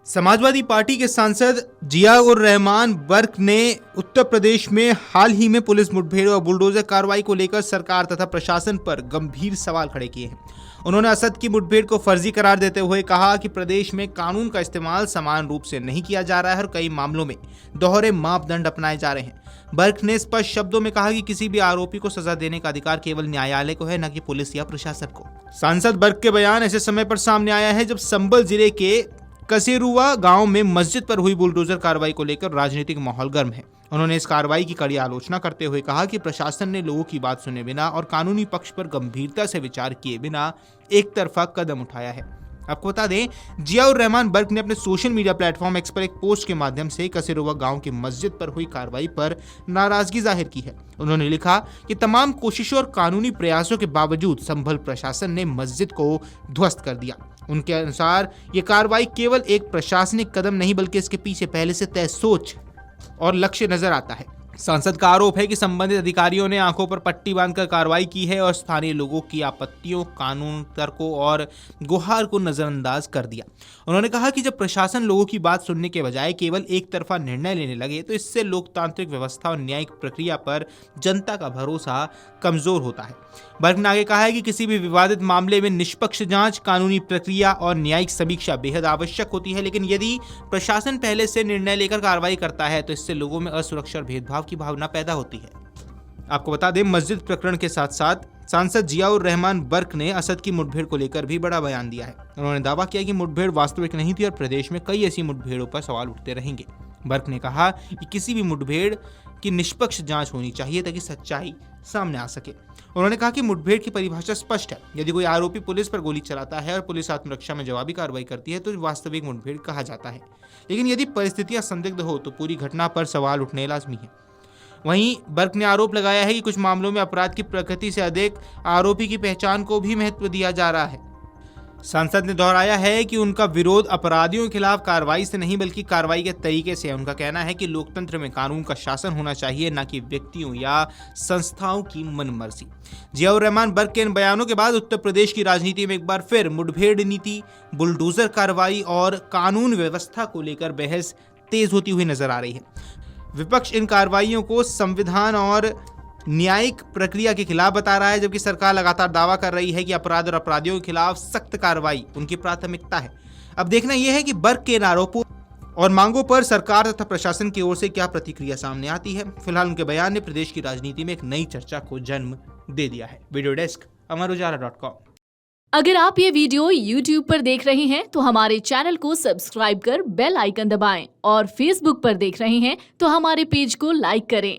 Samajwadi party के सांसद जियाउर रहमान बर्क ने उत्तर प्रदेश में हाल ही में पुलिस मुठभेड़ और बुलडोजर कार्रवाई को लेकर सरकार तथा प्रशासन पर गंभीर सवाल खड़े किए हैं। उन्होंने असद की मुठभेड़ को फर्जी करार देते हुए कहा कि प्रदेश में कानून का इस्तेमाल समान रूप से नहीं किया जा रहा है और कई मामलों में दोहरे मापदंड अपनाए जा रहे हैं। बर्क ने स्पष्ट शब्दों में कहा कि किसी भी आरोपी को सजा देने का अधिकार केवल न्यायालय को है, न कि पुलिस या प्रशासन को। सांसद बर्क के बयान ऐसे समय पर सामने आया है जब संभल जिले के कसेरुआ गांव में मस्जिद पर हुई बुलडोजर कार्रवाई को लेकर राजनीतिक माहौल गर्म है। उन्होंने इस कार्रवाई की कड़ी आलोचना करते हुए कहा कि प्रशासन ने लोगों की बात सुने बिना और कानूनी पक्ष पर गंभीरता से विचार किए बिना एक तरफा कदम उठाया है। आपको बता दें, जियाउर रहमान बर्क ने अपने सोशल मीडिया प्लेटफॉर्म एक्स पर एक पोस्ट के माध्यम से कसेरुआ गांव की मस्जिद पर हुई कार्रवाई पर नाराजगी जाहिर की है। उन्होंने लिखा कि तमाम कोशिशों और कानूनी प्रयासों के बावजूद संभल प्रशासन ने मस्जिद को ध्वस्त कर दिया। उनके अनुसार ये कार्रवाई केवल एक प्रशासनिक कदम नहीं बल्कि इसके पीछे पहले से तय सोच और लक्ष्य नजर आता है। सांसद का आरोप है कि संबंधित अधिकारियों ने आंखों पर पट्टी बांधकर कार्रवाई की है और स्थानीय लोगों की आपत्तियों, कानून तर्कों और गुहार को नजरअंदाज कर दिया। उन्होंने कहा कि जब प्रशासन लोगों की बात सुनने के बजाय केवल एक तरफा निर्णय लेने लगे तो इससे लोकतांत्रिक व्यवस्था और न्यायिक प्रक्रिया पर जनता का भरोसा कमजोर होता है। बर्क ने आगे कहा है कि किसी भी विवादित मामले में निष्पक्ष जांच, कानूनी प्रक्रिया और न्यायिक समीक्षा बेहद आवश्यक होती है, लेकिन यदि प्रशासन पहले से निर्णय लेकर कार्रवाई करता है तो इससे लोगों में असुरक्षा और भेदभाव की भावना पैदा होती है। आपको बता दें, मस्जिद प्रकरण के साथ साथ सांसद जियाउर रहमान बर्क ने असद की मुठभेड़ को लेकर भी बड़ा बयान दिया है। उन्होंने दावा किया कि मुठभेड़ वास्तविक नहीं थी और प्रदेश में कई ऐसी मुठभेड़ों पर सवाल उठते रहेंगे। बर्क ने कहा कि किसी भी मुठभेड़ की निष्पक्ष जांच होनी चाहिए ताकि सच्चाई सामने आ सके। उन्होंने कहा कि मुठभेड़ की परिभाषा स्पष्ट है। यदि कोई आरोपी पुलिस पर गोली चलाता है और पुलिस आत्मरक्षा में जवाबी कार्रवाई करती है तो वास्तविक मुठभेड़ कहा जाता है, लेकिन यदि परिस्थितियां संदिग्ध हो तो पूरी घटना पर सवाल उठने लाजमी है। वहीं बर्क ने आरोप लगाया है कि कुछ मामलों में अपराध की प्रकृति से अधिक आरोपी की पहचान को भी महत्व दिया जा रहा है। सांसद ने दोहराया है कि उनका विरोध अपराधियों के खिलाफ कार्रवाई से नहीं बल्कि कार्रवाई के तरीके से है। उनका कहना है कि लोकतंत्र में कानून का शासन होना चाहिए, न कि व्यक्तियों या संस्थाओं की मनमर्जी। जियाउर रहमान बर्क के इन बयानों के बाद उत्तर प्रदेश की राजनीति में एक बार फिर मुठभेड़ नीति, बुलडोजर कार्रवाई और कानून व्यवस्था को लेकर बहस तेज होती हुई नजर आ रही है। विपक्ष इन कार्रवाइयों को संविधान और न्यायिक प्रक्रिया के खिलाफ बता रहा है, जबकि सरकार लगातार दावा कर रही है कि अपराध और अपराधियों के खिलाफ सख्त कार्रवाई उनकी प्राथमिकता है। अब देखना यह है कि बर्क के इन आरोपों और मांगों पर सरकार तथा प्रशासन की ओर से क्या प्रतिक्रिया सामने आती है। फिलहाल उनके बयान ने प्रदेश की राजनीति में एक नई चर्चा को जन्म दे दिया है। Video desk Amarujala dot com. अगर आप ये वीडियो YouTube पर देख रहे हैं तो हमारे चैनल को सब्सक्राइब कर बेल आइकन दबाएं और Facebook पर देख रहे हैं तो हमारे पेज को लाइक करें।